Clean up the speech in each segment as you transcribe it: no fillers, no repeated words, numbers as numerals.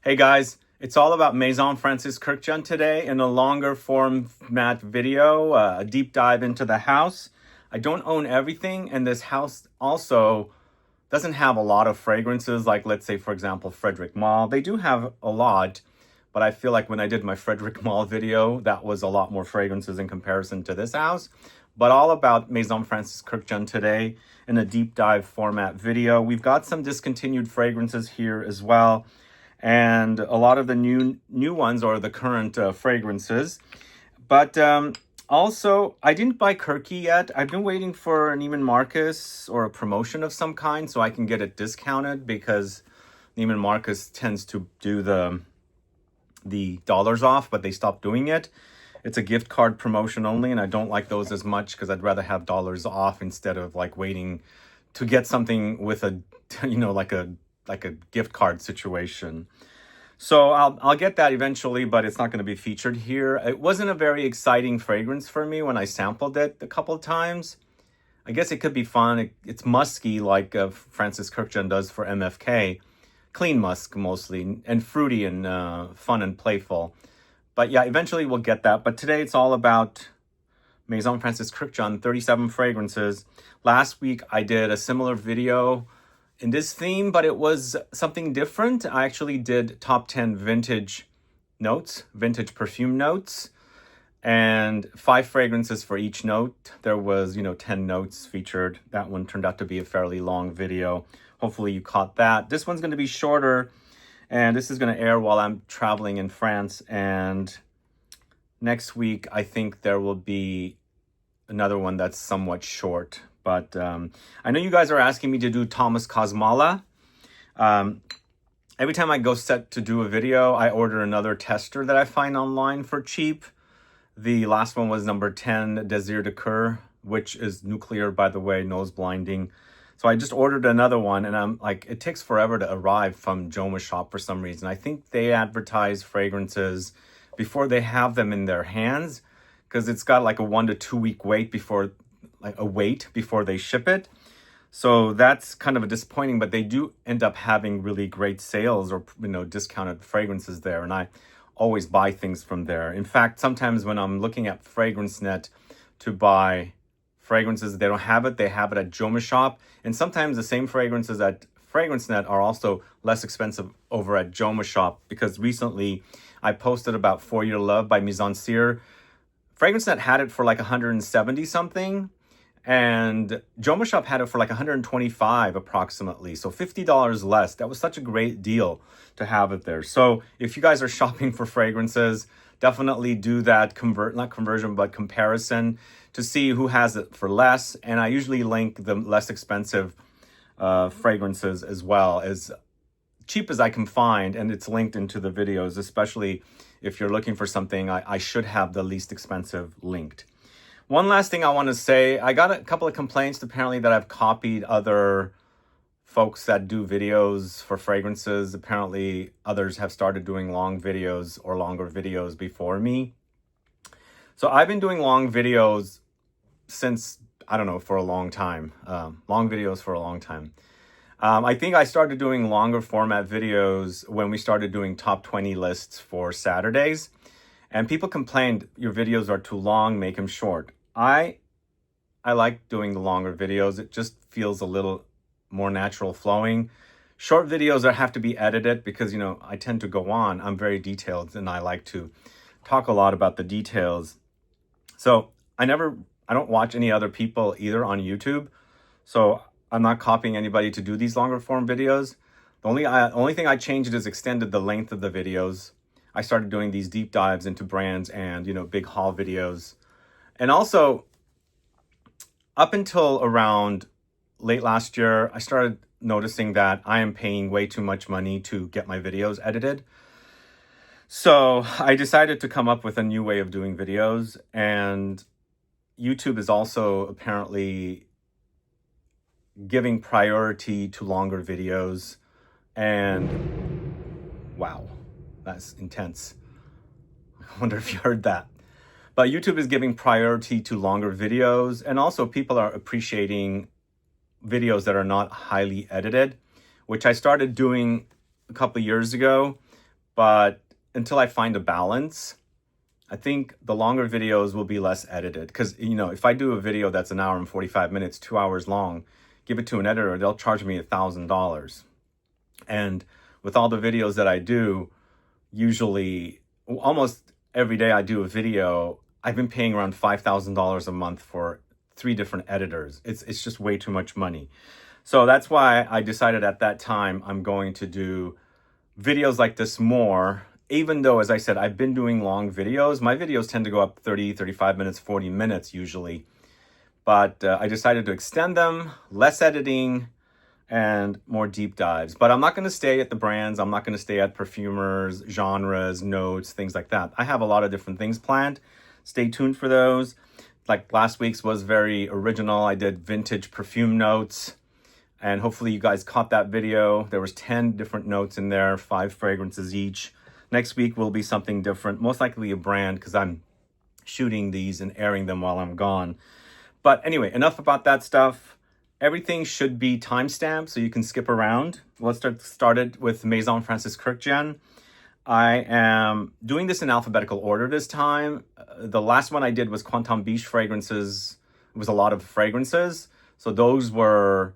Hey guys, it's all about Maison Francis Kurkdjian today in a longer format video, a deep dive into the house. I don't own everything, and this house also doesn't have a lot of fragrances like, let's say, for example, Frederic Malle. They do have a lot, but I feel like when I did my Frederic Malle video, that was a lot more fragrances in comparison to this house. But all about Maison Francis Kurkdjian today in a deep dive format video. We've got some discontinued fragrances here as well, and a lot of the new ones are the current fragrances. But also, I didn't buy Kurkdjian yet. I've been waiting for an Neiman Marcus or a promotion of some kind so I can get it discounted, because Neiman Marcus tends to do the dollars off, but they stopped doing it. It's a gift card promotion only, and I don't like those as much because I'd rather have dollars off instead of like waiting to get something with a, like a gift card situation. So I'll get that eventually, but it's not going to be featured here. It wasn't a very exciting fragrance for me when I sampled it a couple of times. I guess it could be fun. It's musky like Francis Kurkdjian does for MFK. Clean musk mostly, and fruity and fun and playful. But yeah, eventually we'll get that. But today it's all about Maison Francis Kurkdjian, 37 fragrances. Last week I did a similar video in this theme, but it was something different. I actually did top 10 vintage notes, vintage perfume notes, and 5 fragrances for each note. There was, 10 notes featured. That one turned out to be a fairly long video. Hopefully you caught that. This one's going to be shorter, and this is going to air while I'm traveling in France. And next week, I think there will be another one that's somewhat short. But I know you guys are asking me to do Thomas Kosmala. Every time I go set to do a video, I order another tester that I find online for cheap. The last one was number 10, Désir de Coeur, which is nuclear, by the way, nose blinding. So I just ordered another one, and I'm like, it takes forever to arrive from Joma Shop for some reason. I think they advertise fragrances before they have them in their hands, because it's got like a 1 to 2 week wait before they ship it. So that's kind of a disappointing, but they do end up having really great sales or, discounted fragrances there. And I always buy things from there. In fact, sometimes when I'm looking at FragranceNet to buy fragrances, they don't have it. They have it at Joma Shop. And sometimes the same fragrances at FragranceNet are also less expensive over at Joma Shop, because recently I posted about For Your Love by MIZENSIR. FragranceNet had it for like 170 something. And Joma Shop had it for like 125 approximately, so $50 less. That was such a great deal to have it there. So if you guys are shopping for fragrances, definitely do that not conversion, but comparison to see who has it for less. And I usually link the less expensive fragrances as well, as cheap as I can find, and it's linked into the videos, especially if you're looking for something. I should have the least expensive linked. One last thing I want to say, I got a couple of complaints apparently that I've copied other folks that do videos for fragrances. Apparently others have started doing long videos or longer videos before me. So I've been doing long videos since, I don't know, for a long time. Long videos for a long time. I think I started doing longer format videos when we started doing top 20 lists for Saturdays. And people complained, your videos are too long, make them short. I like doing the longer videos. It just feels a little more natural flowing. Short videos have to be edited because, I tend to go on. I'm very detailed, and I like to talk a lot about the details. So I don't watch any other people either on YouTube. So I'm not copying anybody to do these longer form videos. The only thing I changed is extended the length of the videos. I started doing these deep dives into brands and, big haul videos. And also, up until around late last year, I started noticing that I am paying way too much money to get my videos edited. So I decided to come up with a new way of doing videos. And YouTube is also apparently giving priority to longer videos. And wow, that's intense. I wonder if you heard that. But YouTube is giving priority to longer videos, and also people are appreciating videos that are not highly edited, which I started doing a couple of years ago. But until I find a balance, I think the longer videos will be less edited. Because, you know, if I do a video that's an hour and 45 minutes, 2 hours long, give it to an editor, they'll charge me $1,000. And with all the videos that I do, usually almost every day I do a video, I've been paying around $5,000 a month for 3 different editors. It's just way too much money. So that's why I decided at that time I'm going to do videos like this more, even though, as I said, I've been doing long videos. My videos tend to go up 30, 35 minutes, 40 minutes usually. But I decided to extend them, less editing, and more deep dives. But I'm not going to stay at the brands. I'm not going to stay at perfumers, genres, notes, things like that. I have a lot of different things planned. Stay tuned for those. Like last week's was very original. I did vintage perfume notes. And hopefully you guys caught that video. There was 10 different notes in there, 5 fragrances each. Next week will be something different. Most likely a brand, because I'm shooting these and airing them while I'm gone. But anyway, enough about that stuff. Everything should be timestamped so you can skip around. Let's get started with Maison Francis Kurkdjian. I am doing this in alphabetical order this time. The last one I did was Quantum Beach fragrances. It was a lot of fragrances. So those were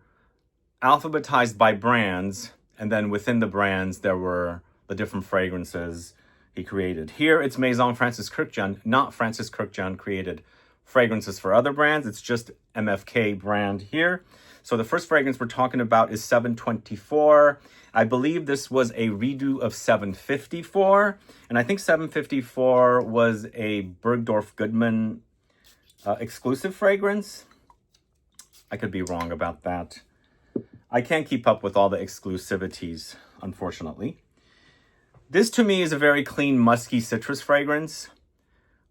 alphabetized by brands. And then within the brands, there were the different fragrances he created. Here, it's Maison Francis Kurkdjian, not Francis Kurkdjian created fragrances for other brands. It's just MFK brand here. So the first fragrance we're talking about is 724. I believe this was a redo of 754. And I think 754 was a Bergdorf Goodman exclusive fragrance. I could be wrong about that. I can't keep up with all the exclusivities, unfortunately. This to me is a very clean, musky citrus fragrance.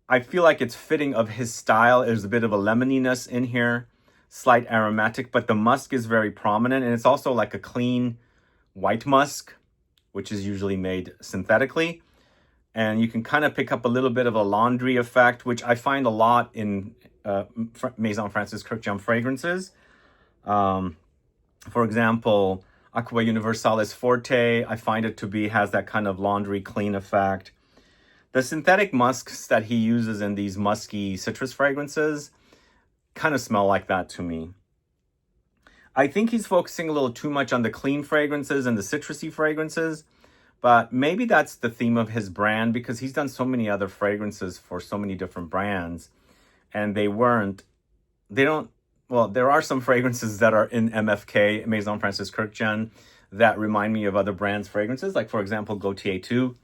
I feel like it's fitting of his style. There's a bit of a lemoniness in here, slight aromatic, but the musk is very prominent. And it's also like a clean white musk, which is usually made synthetically. And you can kind of pick up a little bit of a laundry effect, which I find a lot in Maison Francis Kurkdjian fragrances. For example, AQUA Universalis Forte, I find it to be, has that kind of laundry clean effect. The synthetic musks that he uses in these musky citrus fragrances kind of smell like that to me. I think he's focusing a little too much on the clean fragrances and the citrusy fragrances, but maybe that's the theme of his brand because he's done so many other fragrances for so many different brands, and well, there are some fragrances that are in MFK, Maison Francis Kurkdjian, that remind me of other brands' fragrances, like for example, Gaultier 2.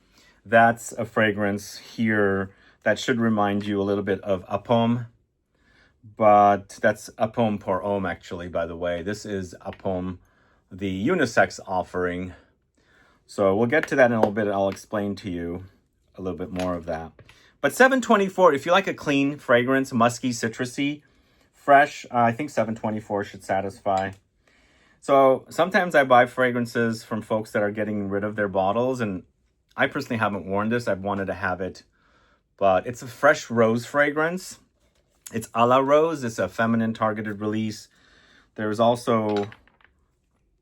That's a fragrance here that should remind you a little bit of APOM, but that's APOM pour homme, actually, by the way. This is APOM, the unisex offering. So we'll get to that in a little bit. I'll explain to you a little bit more of that. But 724, if you like a clean fragrance, musky, citrusy, fresh, I think 724 should satisfy. So sometimes I buy fragrances from folks that are getting rid of their bottles, and I personally haven't worn this. I've wanted to have it, but it's a fresh rose fragrance. It's a la rose. It's a feminine targeted release. There's also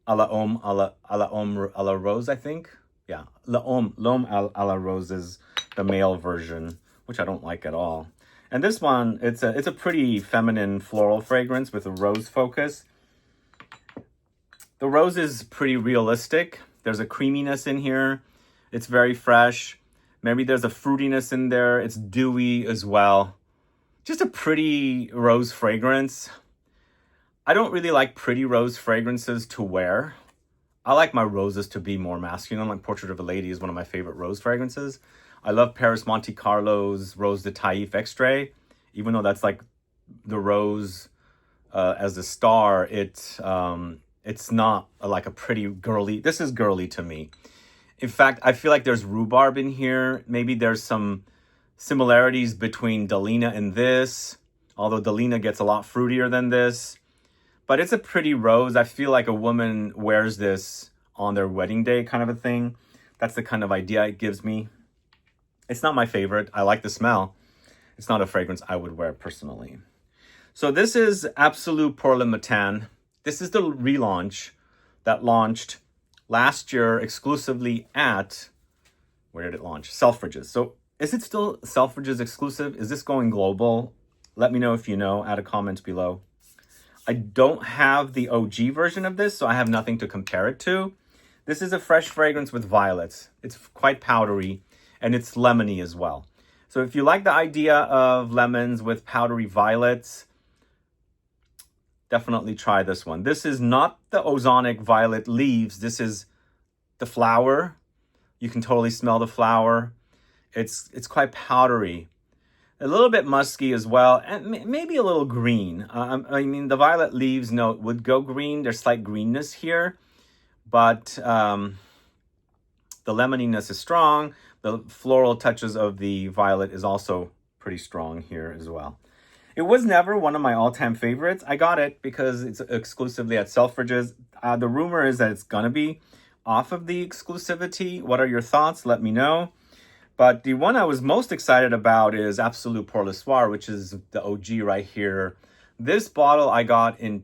a la homme, a la rose, I think. Yeah, l'homme a la rose is the male version, which I don't like at all. And this one, it's a pretty feminine floral fragrance with a rose focus. The rose is pretty realistic. There's a creaminess in here. It's very fresh. Maybe there's a fruitiness in there. It's dewy as well. Just a pretty rose fragrance. I don't really like pretty rose fragrances to wear. I like my roses to be more masculine. Like Portrait of a Lady is one of my favorite rose fragrances. I love Paris Monte Carlo's Rose de Taif Extrait. Even though that's like the rose as a star, it's not like a pretty girly. This is girly to me. In fact, I feel like there's rhubarb in here. Maybe there's some similarities between Delina and this, although Delina gets a lot fruitier than this. But it's a pretty rose. I feel like a woman wears this on their wedding day kind of a thing. That's the kind of idea it gives me. It's not my favorite. I like the smell. It's not a fragrance I would wear personally. So this is ABSOLUE pour le Matin. This is the relaunch that launched last year exclusively at Where did it launch? Selfridges. So is it still Selfridges exclusive? Is this going global? Let me know if you know. Add a comment below. I don't have the OG version of this, so I have nothing to compare it to. This is a fresh fragrance with violets. It's quite powdery, and it's lemony as well. So if you like the idea of lemons with powdery violets, definitely try this one. This is not the ozonic violet leaves. This is the flower. You can totally smell the flower. It's quite powdery. A little bit musky as well, and maybe a little green. I mean, the violet leaves note would go green. There's slight greenness here, but the lemoniness is strong. The floral touches of the violet is also pretty strong here as well. It was never one of my all-time favorites. I got it because it's exclusively at Selfridges. The rumor is that it's gonna be off of the exclusivity. What are your thoughts? Let me know. But the one I was most excited about is Absolue Pour Le Soir, which is the OG right here. This bottle I got in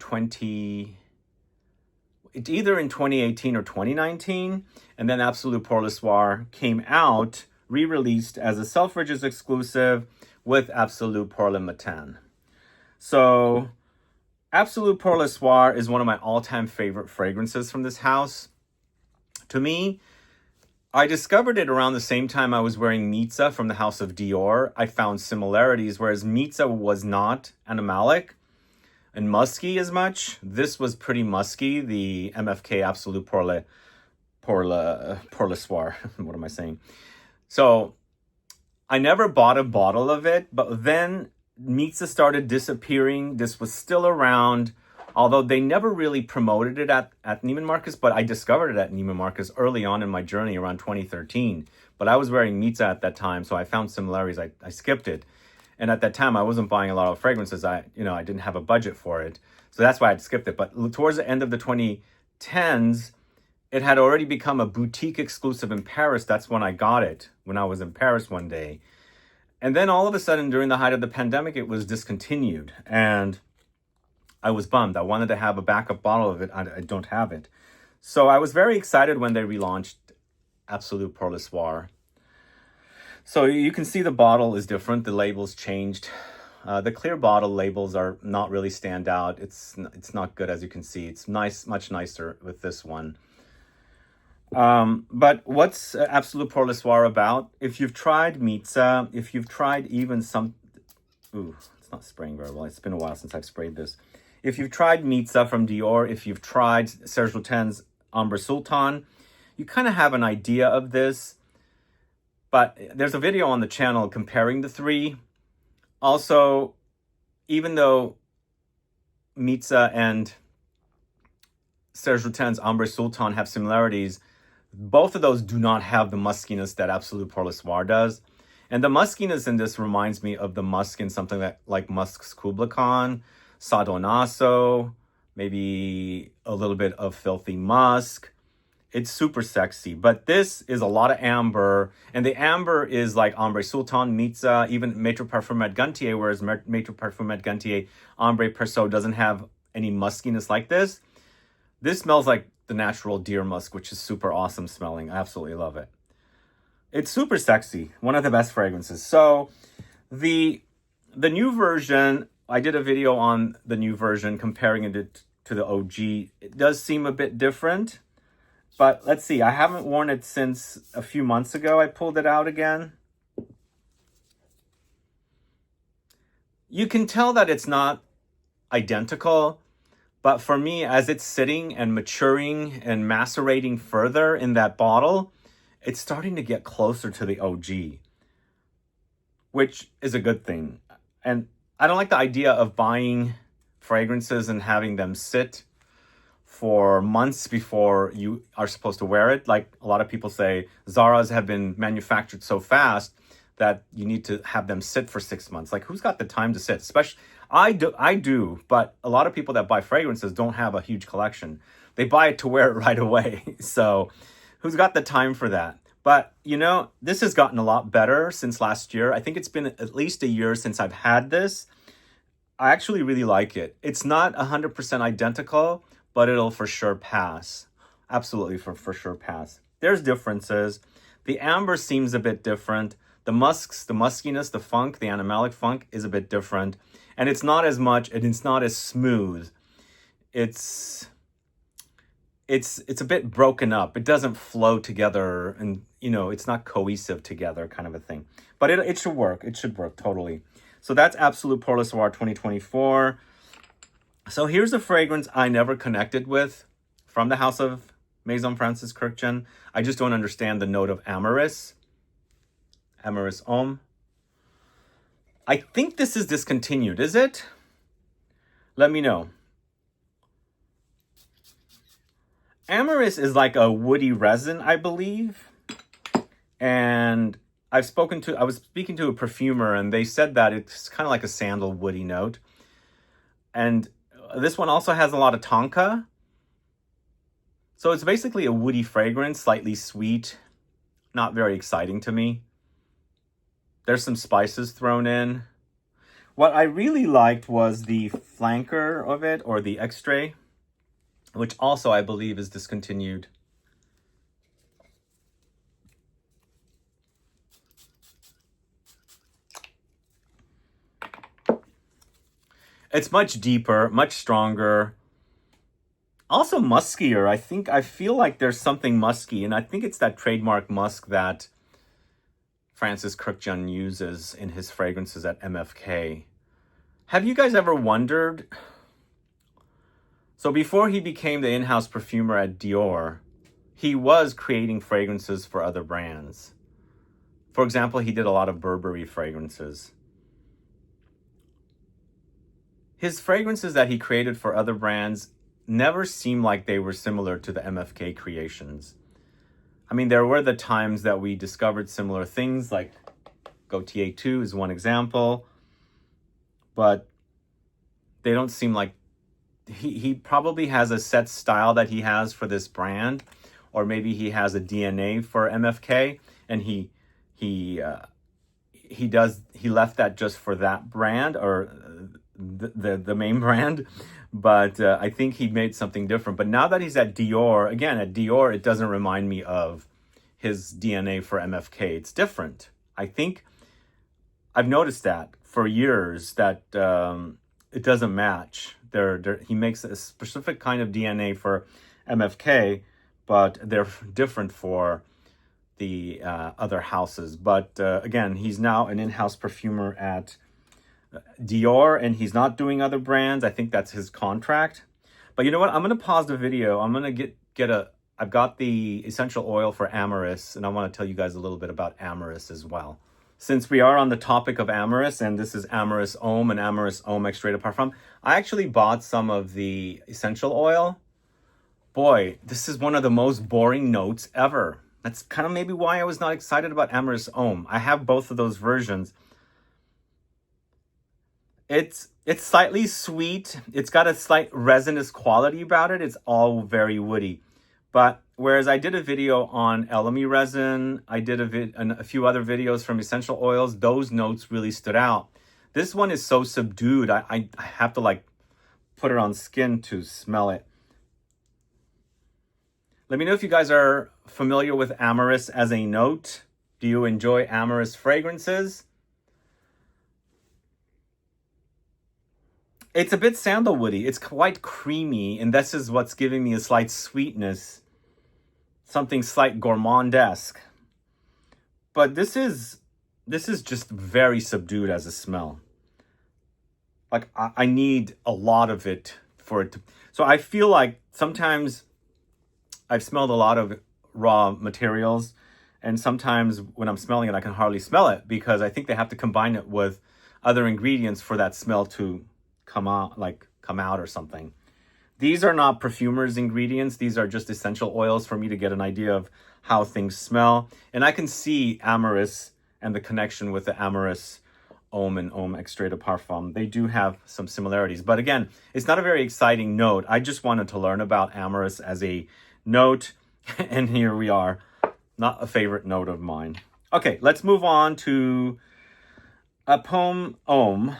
either in 2018 or 2019, and then Absolue Pour Le Soir came out, re-released as a Selfridges exclusive with Absolue Pour Le Matin. So Absolue Pour Le Soir is one of my all-time favorite fragrances from this house. To me, I discovered it around the same time I was wearing Mizza from the House of Dior. I found similarities, whereas Mizza was not animalic and musky as much. This was pretty musky, the MFK Absolue Pour Le Soir. What am I saying? So I never bought a bottle of it, but then Mizza started disappearing. This was still around, although they never really promoted it at Neiman Marcus, but I discovered it at Neiman Marcus early on in my journey around 2013. But I was wearing Mizza at that time, so I found similarities. I skipped it. And at that time, I wasn't buying a lot of fragrances. I didn't have a budget for it. So that's why I skipped it. But towards the end of the 2010s, it had already become a boutique exclusive in Paris. That's when I got it, when I was in Paris one day. And then all of a sudden, during the height of the pandemic, it was discontinued. And I was bummed. I wanted to have a backup bottle of it. I don't have it. So I was very excited when they relaunched Absolue Pour Le Soir. So you can see the bottle is different. The labels changed. The clear bottle labels are not really stand out. It's not good, as you can see. It's nice, much nicer with this one. But what's Absolue Pour Le Soir about? If you've tried Mizza, if you've tried even some... Ooh, it's not spraying very well. It's been a while since I've sprayed this. If you've tried Mizza from Dior, if you've tried Serge Lutens' Ambre Sultan, you kind of have an idea of this. But there's a video on the channel comparing the three. Also, even though Mizza and Serge Lutens' Ambre Sultan have similarities, both of those do not have the muskiness that Absolue Pour Le Soir does. And the muskiness in this reminds me of the musk in something that like Musk's Kubla Khan, Sadonaso, maybe a little bit of Filthy Musk. It's super sexy, but this is a lot of amber, and the amber is like Ambre Sultan, Mizza, even Maître Parfum at Gantier, whereas Maître Parfum at Gantier Ambre Perso doesn't have any muskiness like this. This smells like the natural deer musk, which is super awesome smelling. I absolutely love it. It's super sexy, one of the best fragrances. So the new version, I did a video on the new version comparing it to the OG. It does seem a bit different. But let's see, I haven't worn it since a few months ago. I pulled it out again. You can tell that it's not identical, but for me, as it's sitting and maturing and macerating further in that bottle, it's starting to get closer to the OG, which is a good thing. And I don't like the idea of buying fragrances and having them sit for months before you are supposed to wear it. Like a lot of people say, Zara's have been manufactured so fast that you need to have them sit for 6 months. Like, who's got the time to sit? Especially, I do, but a lot of people that buy fragrances don't have a huge collection. They buy it to wear it right away. So who's got the time for that? But, you know, this has gotten a lot better since last year. I think it's been at least a year since I've had this. I actually really like it. It's not 100% identical, but it'll for sure pass. Absolutely for sure pass. There's differences. The amber seems a bit different. The musks, the muskiness, the funk, the animalic funk is a bit different. And it's not as much, and it's not as smooth. It's a bit broken up. It doesn't flow together, and it's not cohesive together, kind of a thing. But it should work. It should work totally. So that's Absolute Pour Le Soir 2024. So here's a fragrance I never connected with from the house of Maison Francis Kurkdjian. I just don't understand the note of AMYRIS. AMYRIS Homme. I think this is discontinued, is it? Let me know. AMYRIS is like a woody resin, I believe. And I was speaking to a perfumer, and they said that it's kind of like a sandalwoody note. And this one also has a lot of tonka. So it's basically a woody fragrance, slightly sweet, not very exciting to me. There's some spices thrown in. What I really liked was the flanker of it, or the extrait, which also I believe is discontinued. It's much deeper, much stronger. Also muskier. I feel like there's something musky, and I think it's that trademark musk that Francis Kurkdjian uses in his fragrances at MFK. Have you guys ever wondered? So before he became the in-house perfumer at Dior, he was creating fragrances for other brands. For example, he did a lot of Burberry fragrances. His fragrances that he created for other brands never seemed like they were similar to the MFK creations. I mean, there were the times that we discovered similar things, like Gaultier 2 is one example, but they don't seem like he probably has a set style that he has for this brand, or maybe he has a DNA for MFK, and he left that just for that brand, or the main brand. But I think he made something different. But now that he's at Dior, again, at Dior, it doesn't remind me of his DNA for MFK. It's different. I think I've noticed that for years, that it doesn't match. He makes a specific kind of DNA for MFK, but they're different for the other houses. But again, he's now an in-house perfumer at Dior, and he's not doing other brands. I think that's his contract. But you know what? I'm going to pause the video. I'm going to I've got the essential oil for AMYRIS, and I want to tell you guys a little bit about AMYRIS as well. Since we are on the topic of AMYRIS, and this is AMYRIS Homme and AMYRIS Homme Extrait de Parfum, I actually bought some of the essential oil. Boy, this is one of the most boring notes ever. That's kind of maybe why I was not excited about AMYRIS Homme. I have both of those versions. It's slightly sweet. It's got a slight resinous quality about it. It's all very woody. But whereas I did a video on elemi resin, I did a few other videos from essential oils, those notes really stood out. This one is so subdued. I have to like put it on skin to smell it. Let me know if you guys are familiar with AMYRIS as a note. Do you enjoy AMYRIS fragrances? It's a bit sandalwoody. It's quite creamy, and this is what's giving me a slight sweetness, something slight gourmandesque. But this is just very subdued as a smell. Like I need a lot of it for it to. So I feel like sometimes I've smelled a lot of raw materials, and sometimes when I'm smelling it, I can hardly smell it because I think they have to combine it with other ingredients for that smell to come out or something. These are not perfumers' ingredients. These are just essential oils for me to get an idea of how things smell. And I can see AMYRIS and the connection with the AMYRIS Homme and Homme Extrait de Parfum. They do have some similarities. But again, it's not a very exciting note. I just wanted to learn about AMYRIS as a note. And here we are. Not a favorite note of mine. Okay, let's move on to APOM Homme,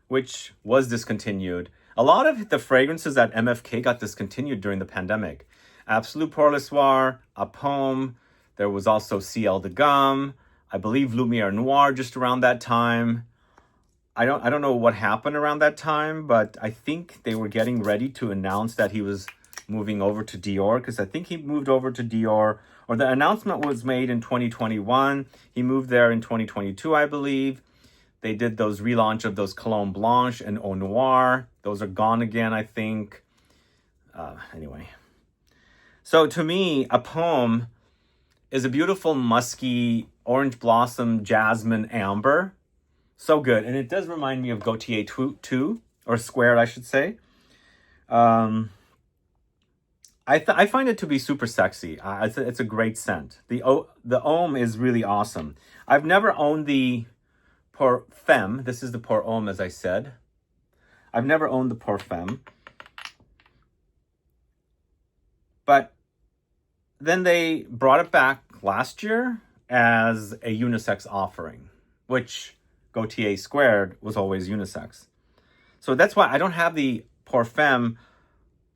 which was discontinued. A lot of the fragrances at MFK got discontinued during the pandemic. Absolute Pour Le Soir, APOM, There was also CIEL de Gomme. I believe Lumiere Noir just around that time. I don't know what happened around that time, but I think they were getting ready to announce that he was moving over to Dior, because I think he moved over to Dior, or the announcement was made in 2021. He moved there in 2022, I believe. They did those relaunch of those Cologne Blanche and Eau Noir. Those are gone again, I think. Anyway. So to me, APOM is a beautiful musky orange blossom jasmine amber. So good. And it does remind me of Gaultier 2, or Squared, I should say. I find it to be super sexy. It's a great scent. The Homme is really awesome. I've never owned the Parfum. This is the Homme, as I said. I've never owned the Parfum. But then they brought it back last year as a unisex offering, which Gaultier Squared was always unisex. So that's why I don't have the Parfum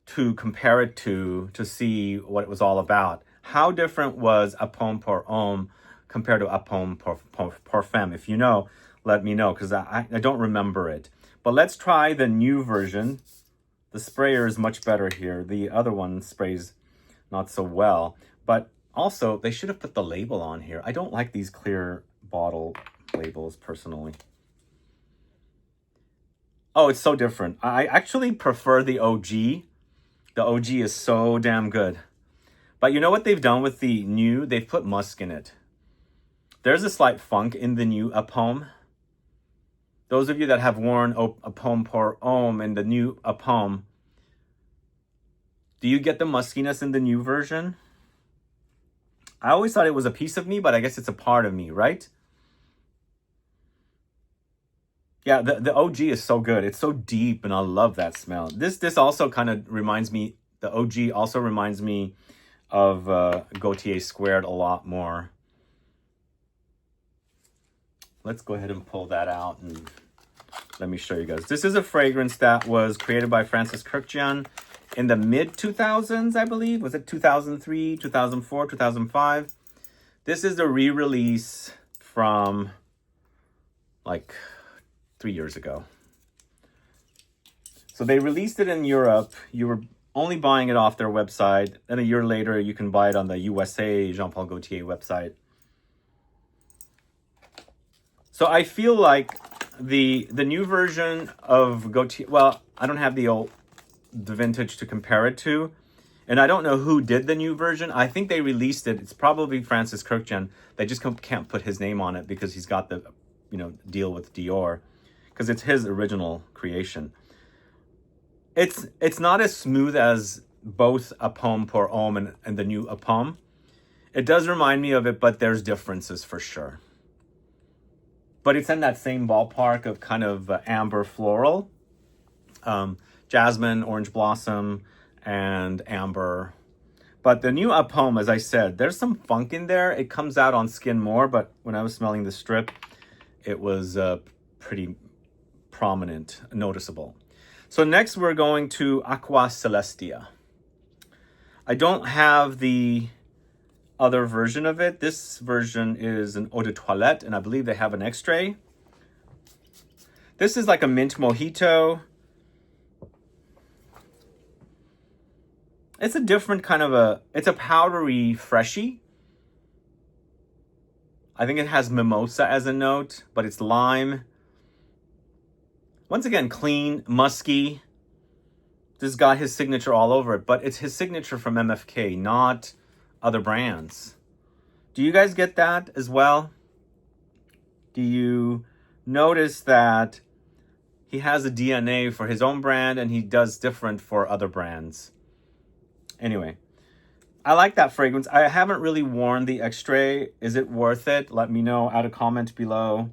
to compare it to see what it was all about. How different was APOM pour Homme compared to APOM Parfum? If you know, let me know, because I don't remember it. But let's try the new version. The sprayer is much better here. The other one sprays not so well. But also, they should have put the label on here. I don't like these clear bottle labels, personally. Oh, it's so different. I actually prefer the OG. The OG is so damn good. But you know what they've done with the new? They've put musk in it. There's a slight funk in the new APOM. Those of you that have worn APOM pour Homme and the new APOM, do you get the muskiness in the new version? I always thought it was a piece of me, but I guess it's a part of me, right? Yeah, the OG is so good. It's so deep, and I love that smell. This also kind of reminds me, the OG also reminds me of Gaultier Squared a lot more. Let's go ahead and pull that out and let me show you guys. This is a fragrance that was created by Francis Kurkdjian in the mid-2000s, I believe. Was it 2003, 2004, 2005? This is a re-release from like 3 years ago. So they released it in Europe. You were only buying it off their website. Then a year later, you can buy it on the USA Jean Paul Gaultier website. So I feel like the new version of Gaultier, well, I don't have the vintage to compare it to, and I don't know who did the new version. I think they released it. It's probably Francis Kurkdjian. They just can't put his name on it because he's got the, deal with Dior, because it's his original creation. It's not as smooth as both APOM pour Homme and the new APOM. It does remind me of it, but there's differences for sure. But it's in that same ballpark of kind of amber floral, jasmine, orange blossom, and amber. But the new APOM, as I said, there's some funk in there. It comes out on skin more, but when I was smelling the strip, it was pretty prominent, noticeable. So next we're going to AQUA CELESTIA. I don't have the other version of it. This version is an eau de toilette, and I believe they have an extrait. This is like a mint mojito. It's a different kind of it's a powdery freshy. I think it has mimosa as a note, but it's lime. Once again, clean, musky. This got his signature all over it, but it's his signature from MFK, not other brands. Do you guys get that as well? Do you notice that he has a DNA for his own brand and he does different for other brands? Anyway, I like that fragrance. I haven't really worn the extrait. Is it worth it? Let me know. Add a comment below.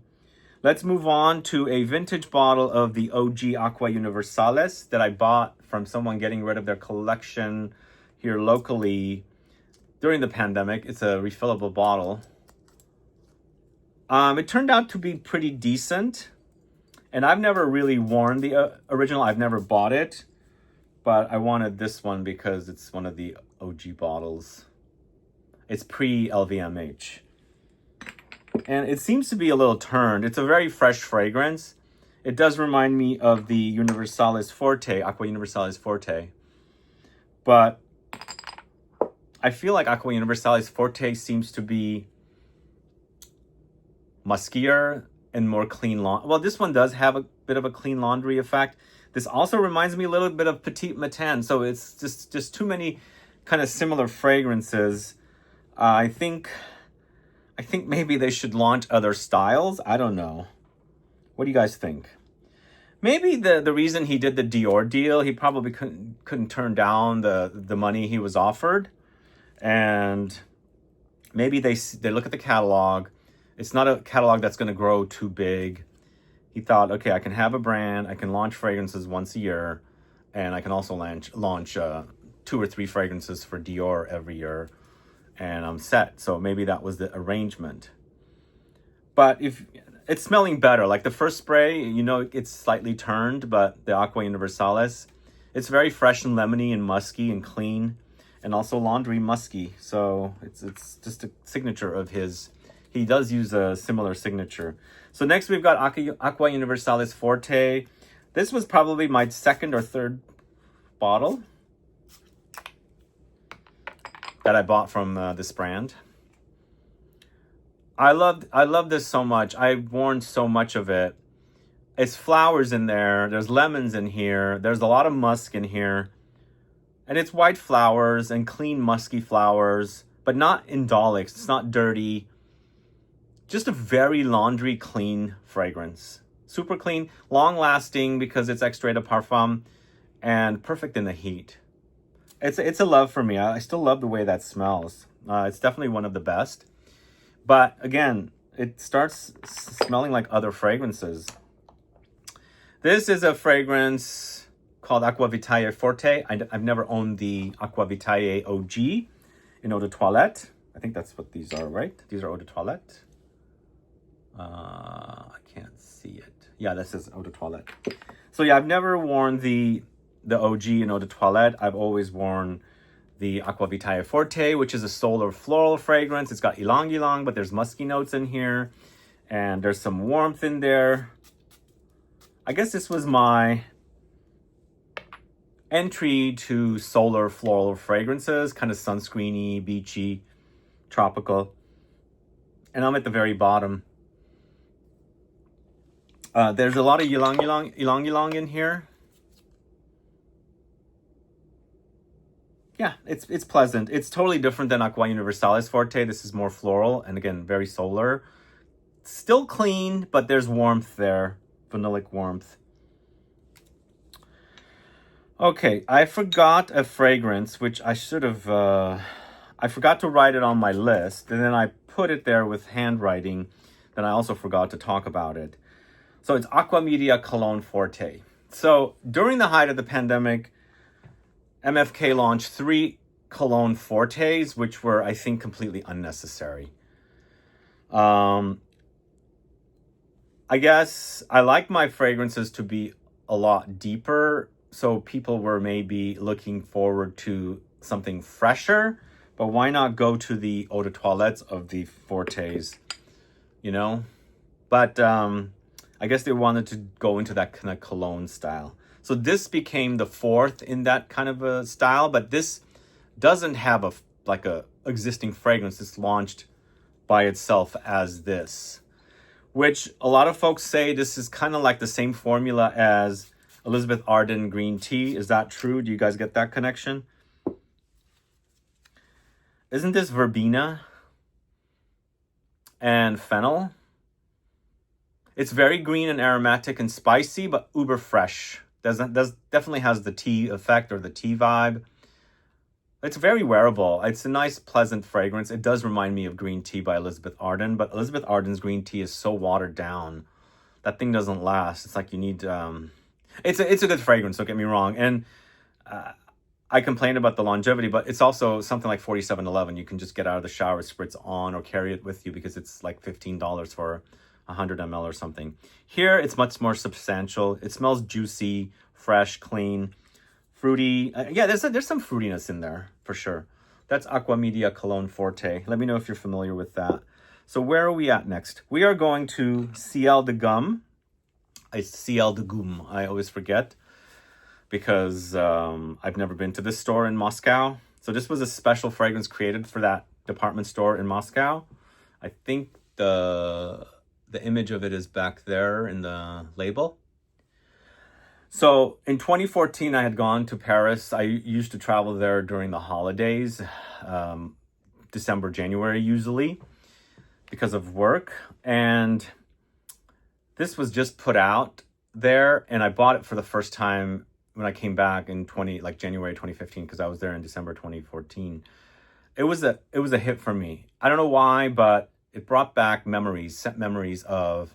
Let's move on to a vintage bottle of the OG AQUA Universalis that I bought from someone getting rid of their collection here locally during the pandemic. It's a refillable bottle. It turned out to be pretty decent. And I've never really worn the original. I've never bought it. But I wanted this one because it's one of the OG bottles. It's pre-LVMH. And it seems to be a little turned. It's a very fresh fragrance. It does remind me of the Universalis Forte, Aqua Universalis Forte. But I feel like Aqua Universalis Forte seems to be muskier and more clean laundry. Well, this one does have a bit of a clean laundry effect. This also reminds me a little bit of Petit Matin. So it's just too many kind of similar fragrances. I think maybe they should launch other styles. I don't know. What do you guys think? Maybe the reason he did the Dior deal, he probably couldn't turn down the money he was offered. And maybe they look at the catalog. It's not a catalog that's going to grow too big. He thought, okay, I can have a brand, I can launch fragrances once a year, and I can also launch 2 or 3 fragrances for Dior every year, and I'm set. So maybe that was the arrangement. But if it's smelling better, like the first spray, you know, it's slightly turned, but the Aqua Universalis, it's very fresh and lemony and musky and clean, and also laundry musky. So it's just a signature of his. He does use a similar signature. So next we've got Aqua Universalis Forte. This was probably my 2nd or 3rd bottle that I bought from this brand. I love this so much. I've worn so much of it. It's flowers in there. There's lemons in here. There's a lot of musk in here. And it's white flowers and clean musky flowers, but not indolics. It's not dirty. Just a very laundry clean fragrance. Super clean, long lasting because it's extrait de parfum, and perfect in the heat. It's a love for me. I still love the way that smells. It's definitely one of the best. But again, it starts smelling like other fragrances. This is a fragrance called Aqua Vitae Forte. I've never owned the Aqua Vitae OG in Eau de Toilette. I think that's what these are, right? These are Eau de Toilette. I can't see it. Yeah, this is Eau de Toilette. So yeah, I've never worn the OG in Eau de Toilette. I've always worn the Aqua Vitae Forte, which is a solar floral fragrance. It's got ylang ylang, but there's musky notes in here. And there's some warmth in there. I guess this was my entry to solar floral fragrances, kind of sunscreeny, beachy, tropical. And I'm at the very bottom. There's a lot of ylang ylang in here. Yeah, it's pleasant. It's totally different than Aqua Universalis Forte. This is more floral and again, very solar. Still clean, but there's warmth there. Vanillic warmth. Okay, I forgot a fragrance, which I should have... I forgot to write it on my list, and then I put it there with handwriting. Then I also forgot to talk about it. So it's Aqua Media Cologne Forte. So during the height of the pandemic, MFK launched 3 Cologne Fortes, which were, I think, completely unnecessary. I guess I like my fragrances to be a lot deeper, so people were maybe looking forward to something fresher, but why not go to the Eau de Toilettes of the Fortes, you know? But I guess they wanted to go into that kind of cologne style. So this became the 4th in that kind of a style, but this doesn't have a existing fragrance. It's launched by itself as this, which a lot of folks say this is kind of like the same formula as Elizabeth Arden green tea. Is that true? Do you guys get that connection? Isn't this verbena and fennel? It's very green and aromatic and spicy, but uber fresh. Definitely has the tea effect or the tea vibe. It's very wearable. It's a nice, pleasant fragrance. It does remind me of green tea by Elizabeth Arden, but Elizabeth Arden's green tea is so watered down. That thing doesn't last. It's like you need... It's a good fragrance, don't get me wrong. And I complain about the longevity, but it's also something like $47.11. You can just get out of the shower, spritz on, or carry it with you because it's like $15 for 100 ml or something. Here, it's much more substantial. It smells juicy, fresh, clean, fruity. Yeah, there's some fruitiness in there for sure. That's Aqua Media Cologne Forte. Let me know if you're familiar with that. So where are we at next? We are going to CIEL de Gum. CIEL de Gum, I always forget, because I've never been to this store in Moscow. So this was a special fragrance created for that department store in Moscow. I think the image of it is back there in the label. So in 2014, I had gone to Paris. I used to travel there during the holidays, December, January usually, because of work. And this was just put out there, and I bought it for the first time when I came back in January 2015, because I was there in December 2014. It was a hit for me. I don't know why, but it brought back sent memories of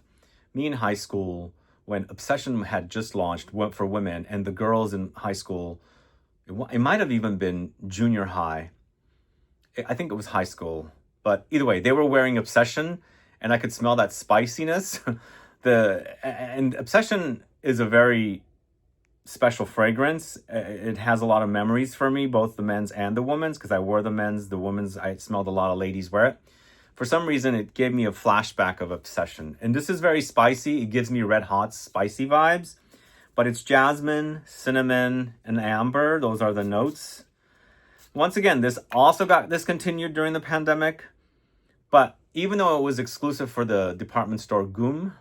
me in high school when Obsession had just launched for women, and the girls in high school, it might have even been junior high. I think it was high school, but either way, they were wearing Obsession, and I could smell that spiciness. And Obsession is a very special fragrance. It has a lot of memories for me, both the men's and the women's, because I wore the men's, the women's, I smelled a lot of ladies wear it. For some reason, it gave me a flashback of Obsession. And this is very spicy. It gives me red hot spicy vibes, but it's jasmine, cinnamon, and amber. Those are the notes. Once again, this also got discontinued during the pandemic, but even though it was exclusive for the department store GUM,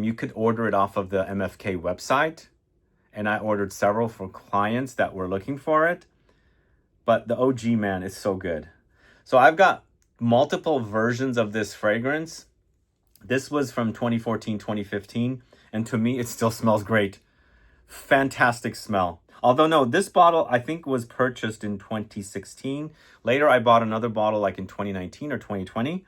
you could order it off of the MFK website. And I ordered several for clients that were looking for it. But the OG, man, is so good. So I've got multiple versions of this fragrance. This was from 2014, 2015. And to me, it still smells great. Fantastic smell. Although, no, this bottle, I think, was purchased in 2016. Later, I bought another bottle like in 2019 or 2020.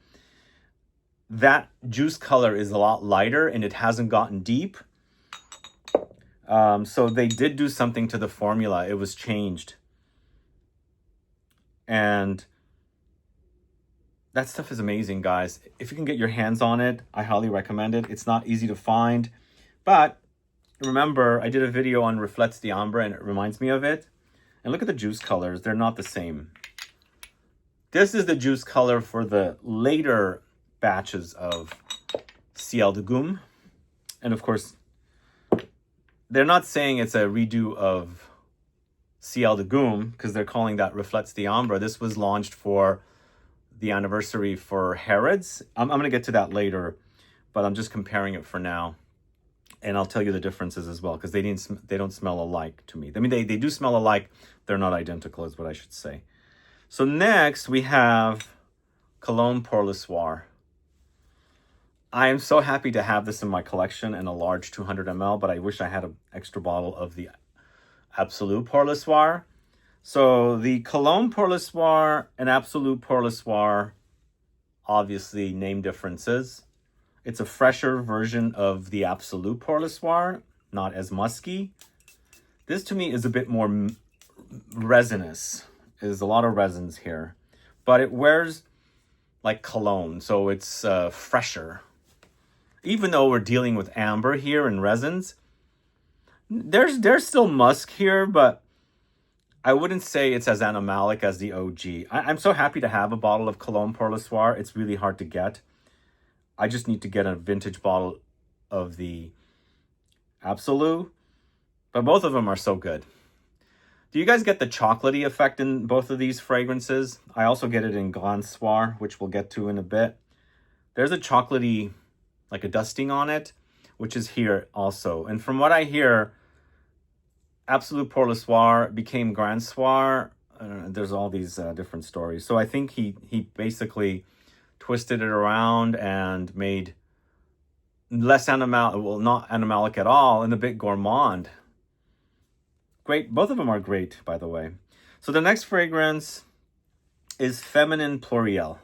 That juice color is a lot lighter and it hasn't gotten deep. So they did do something to the formula. It was changed. And that stuff is amazing, guys. If you can get your hands on it, I highly recommend it. It's not easy to find. But remember, I did a video on Reflets the Ombre and it reminds me of it. And look at the juice colors. They're not the same. This is the juice color for the later batches of CIEL de Gum. And of course, they're not saying it's a redo of CIEL de Gum because they're calling that Reflets the Ombre. This was launched for the anniversary for Harrods. I'm going to get to that later, but I'm just comparing it for now. And I'll tell you the differences as well, because they don't smell alike to me. I mean, they do smell alike. They're not identical is what I should say. So next we have Cologne Pour le Soir. I am so happy to have this in my collection in a large 200 ml, but I wish I had an extra bottle of the ABSOLUE Pour le Soir. So the Cologne Pour le Soir and ABSOLUE Pour le Soir, obviously name differences. It's a fresher version of the ABSOLUE Pour le Soir, not as musky. This to me is a bit more resinous. There's a lot of resins here, but it wears like cologne, so it's fresher. Even though we're dealing with amber here and resins, there's still musk here, but I wouldn't say it's as animalic as the OG. I'm so happy to have a bottle of Cologne Pour le Soir. It's really hard to get. I just need to get a vintage bottle of the ABSOLUE, but both of them are so good. Do you guys get the chocolatey effect in both of these fragrances? I also get it in Grand Soir, which we'll get to in a bit. There's a chocolatey, like a dusting on it, which is here also. And from what I hear, ABSOLUE Pour le Soir became Grand Soir. There's all these different stories. So I think he basically twisted it around and made less animalic, well, not animalic at all, and a bit gourmand. Great. Both of them are great, by the way. So the next fragrance is Feminine PLURIEL.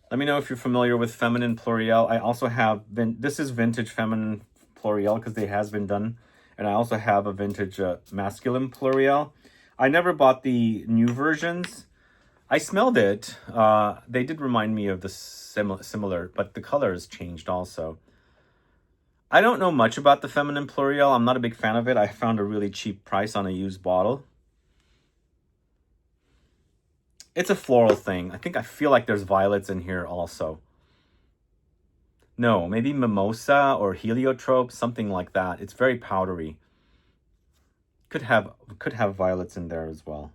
Let me know if you're familiar with Feminine PLURIEL. I also have this is vintage Feminine PLURIEL because they has been done. And I also have a vintage masculine PLURIEL. I never bought the new versions. I smelled it. They did remind me of the similar, but the color has changed also. I don't know much about the Feminine PLURIEL. I'm not a big fan of it. I found a really cheap price on a used bottle. It's a floral thing. I feel like there's violets in here also. No, maybe mimosa or heliotrope, something like that. It's very powdery. Could have violets in there as well.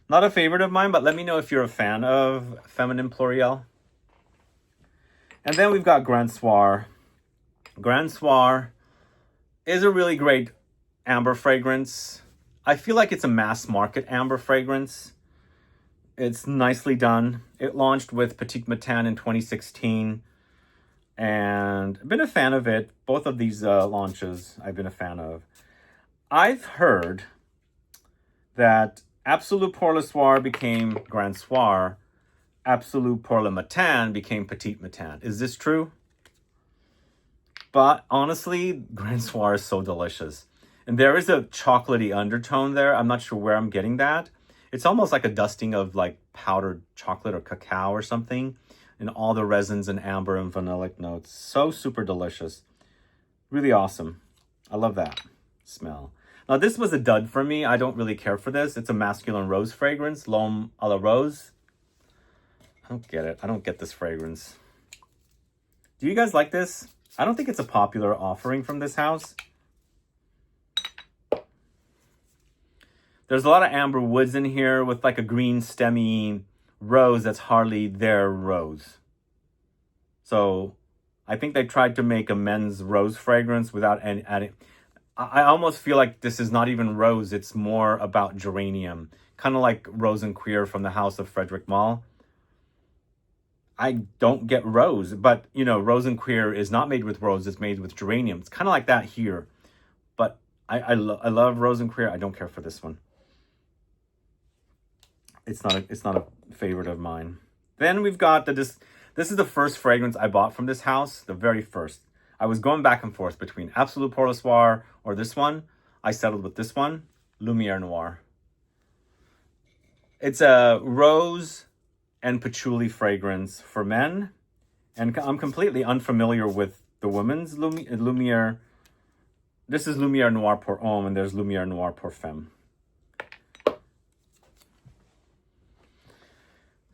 Not a favorite of mine, but let me know if you're a fan of feminine Pluriel. And then we've got Grand Soir. Grand Soir is a really great amber fragrance. I feel like it's a mass market amber fragrance. It's nicely done. It launched with Petit Matin in 2016. And I've been a fan of it. Both of these launches I've been a fan of. I've heard that Absolue pour le Soir became Grand Soir. Absolue pour le Matin became Petit Matin. Is this true? But honestly, Grand Soir is so delicious. And there is a chocolatey undertone there. I'm not sure where I'm getting that. It's almost like a dusting of like powdered chocolate or cacao or something. And all the resins and amber and vanillic notes. So super delicious. Really awesome. I love that smell. Now this was a dud for me. I don't really care for this. It's a masculine rose fragrance. L'Homme à la Rose. I don't get it. I don't get this fragrance. Do you guys like this? I don't think it's a popular offering from this house. There's a lot of amber woods in here with like a green stemmy rose that's hardly their rose. So I think they tried to make a men's rose fragrance without any adding. I almost feel like this is not even rose. It's more about geranium. Kind of like Rose and Queer from the house of Frederick Malle. I don't get rose, but you know, Rose and Queer is not made with rose. It's made with geranium. It's kind of like that here. But I love Rose and Queer. I don't care for this one. It's not a favorite of mine. Then we've got this is the first fragrance I bought from this house, the very first. I was going back and forth between Absolue pour le Soir or this one. I settled with this one, Lumiere Noir. It's a rose and patchouli fragrance for men. And I'm completely unfamiliar with the women's Lumiere. This is Lumiere Noir pour Homme, and there's Lumiere Noir pour Femme.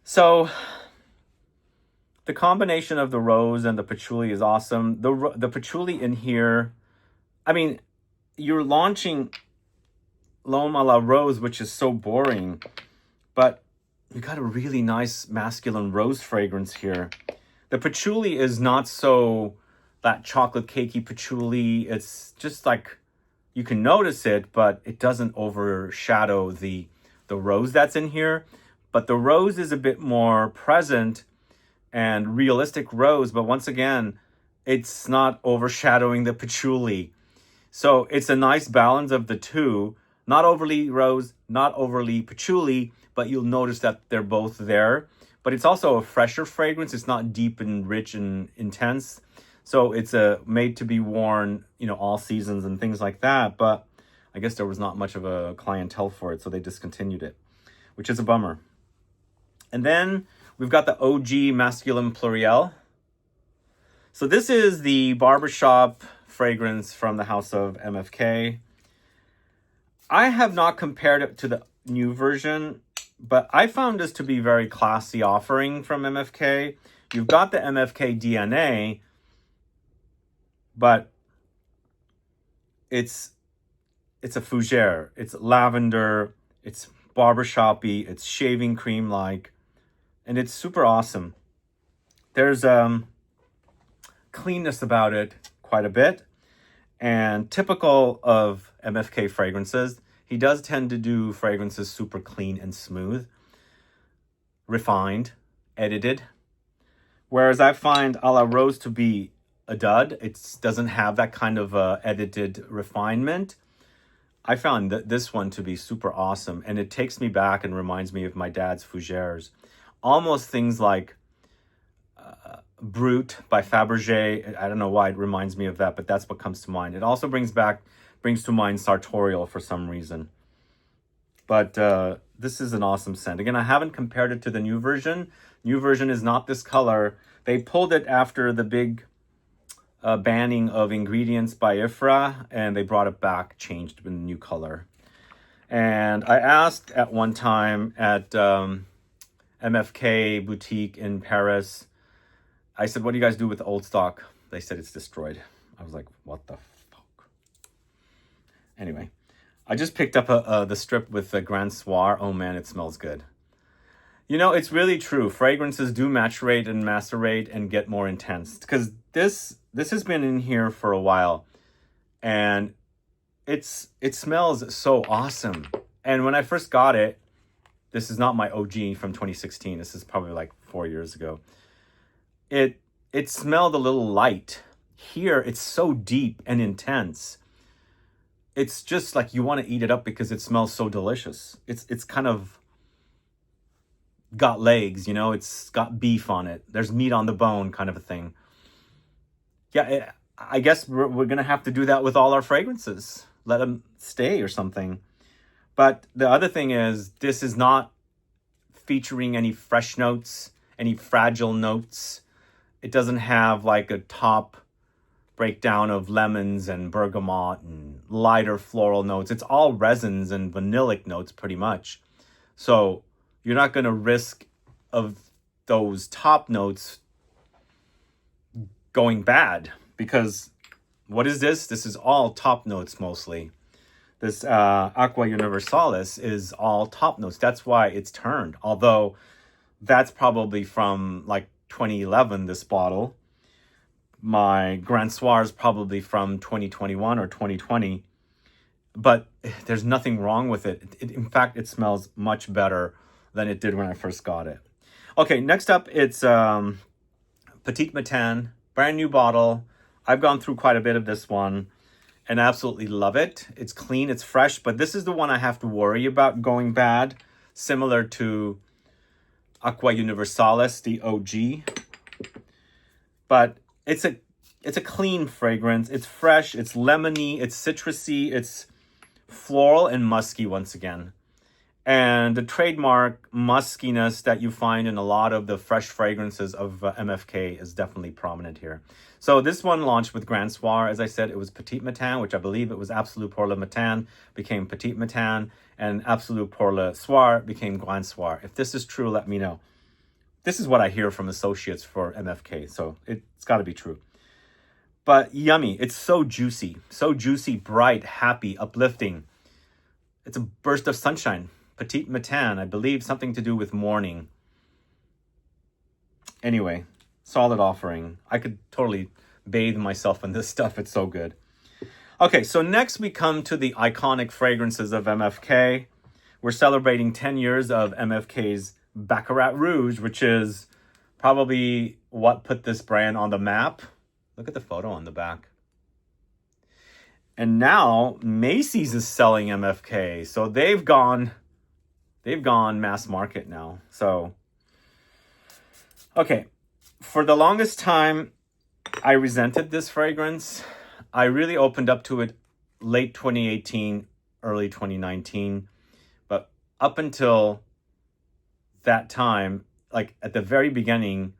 So the combination of the rose and the patchouli is awesome. The patchouli in here, I mean, you're launching L'Homme à la Rose, which is so boring, but you got a really nice masculine rose fragrance here. The patchouli is not so that chocolate cakey patchouli. It's just like, you can notice it, but it doesn't overshadow the rose that's in here. But the rose is a bit more present and realistic rose, but once again, it's not overshadowing the patchouli. So it's a nice balance of the two, not overly rose, not overly patchouli, but you'll notice that they're both there. But it's also a fresher fragrance. It's not deep and rich and intense. So it's made to be worn, you know, all seasons and things like that. But I guess there was not much of a clientele for it, so they discontinued it, which is a bummer. And then we've got the OG Masculine Pluriel. So this is the barbershop fragrance from the house of MFK. I have not compared it to the new version, but I found this to be very classy offering from MFK. You've got the MFK DNA, but it's a fougere. It's lavender. It's barbershop-y. It's shaving cream-like. And it's super awesome. There's cleanness about it quite a bit. And typical of MFK fragrances, he does tend to do fragrances super clean and smooth, refined, edited. Whereas I find A La Rose to be a dud. It doesn't have that kind of edited refinement. I found this one to be super awesome. And it takes me back and reminds me of my dad's fougères. Almost things like Brut by Fabergé. I don't know why it reminds me of that, but that's what comes to mind. It also brings to mind Sartorial for some reason. But this is an awesome scent. Again, I haven't compared it to the new version. New version is not this color. They pulled it after the big banning of ingredients by IFRA, and they brought it back, changed with a new color. And I asked at one time at MFK boutique in Paris. I said, what do you guys do with the old stock? They said it's destroyed. I was like, what the fuck? Anyway, I just picked up the strip with the Grand Soir. Oh man, it smells good. You know, it's really true. Fragrances do maturate and macerate and get more intense. Because this has been in here for a while. And it smells so awesome. And when I first got it, this is not my OG from 2016. This is probably like 4 years ago. It smelled a little light. Here, it's so deep and intense. It's just like you want to eat it up because it smells so delicious. It's kind of got legs, you know, it's got beef on it. There's meat on the bone kind of a thing. Yeah, I guess we're going to have to do that with all our fragrances. Let them stay or something. But the other thing is, this is not featuring any fresh notes, any fragile notes. It doesn't have like a top breakdown of lemons and bergamot and lighter floral notes. It's all resins and vanillic notes pretty much. So you're not going to risk of those top notes going bad, because what is this? This is all top notes mostly. This AQUA Universalis is all top notes. That's why it's turned. Although that's probably from like 2011, this bottle. My Grand Soir is probably from 2021 or 2020. But there's nothing wrong with it. In fact, it smells much better than it did when I first got it. Okay, next up, it's Petit Matin, brand new bottle. I've gone through quite a bit of this one and absolutely love it. It's clean, it's fresh, but this is the one I have to worry about going bad, similar to AQUA Universalis, the OG. But it's a clean fragrance. It's fresh, it's lemony, it's citrusy, it's floral and musky once again. And the trademark muskiness that you find in a lot of the fresh fragrances of MFK is definitely prominent here. So this one launched with Grand Soir. As I said, it was Petit Matin, which I believe it was Absolue pour le Matin, became Petit Matin, and Absolue pour le Soir became Grand Soir. If this is true, let me know. This is what I hear from associates for MFK, so it's got to be true. But yummy. It's so juicy, bright, happy, uplifting. It's a burst of sunshine. Petit Matin, I believe something to do with morning. Anyway, solid offering. I could totally bathe myself in this stuff. It's so good. Okay, so next we come to the iconic fragrances of MFK. We're celebrating 10 years of MFK's Baccarat Rouge, which is probably what put this brand on the map. Look at the photo on the back. And now Macy's is selling MFK. So they've gone mass market now. So, okay. For the longest time, I resented this fragrance. I really opened up to it late 2018, early 2019. But up until that time, like at the very beginning,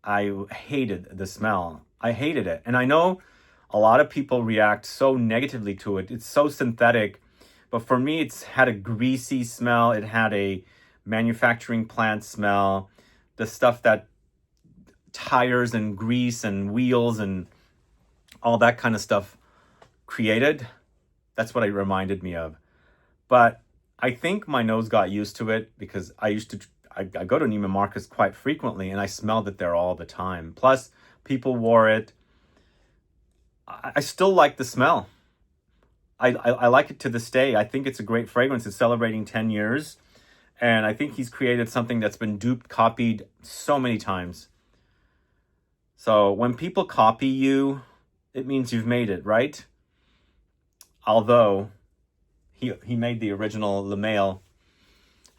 I hated the smell. I hated it. And I know a lot of people react so negatively to it. It's so synthetic. But for me, it's had a greasy smell. It had a manufacturing plant smell. The stuff that tires and grease and wheels and all that kind of stuff created. That's what it reminded me of. But I think my nose got used to it because I go to Neiman Marcus quite frequently and I smelled it there all the time. Plus, people wore it. I still like the smell. I like it to this day. I think it's a great fragrance. It's celebrating 10 years. And I think he's created something that's been duped, copied so many times. So when people copy you, it means you've made it, right? Although he made the original LUMIERE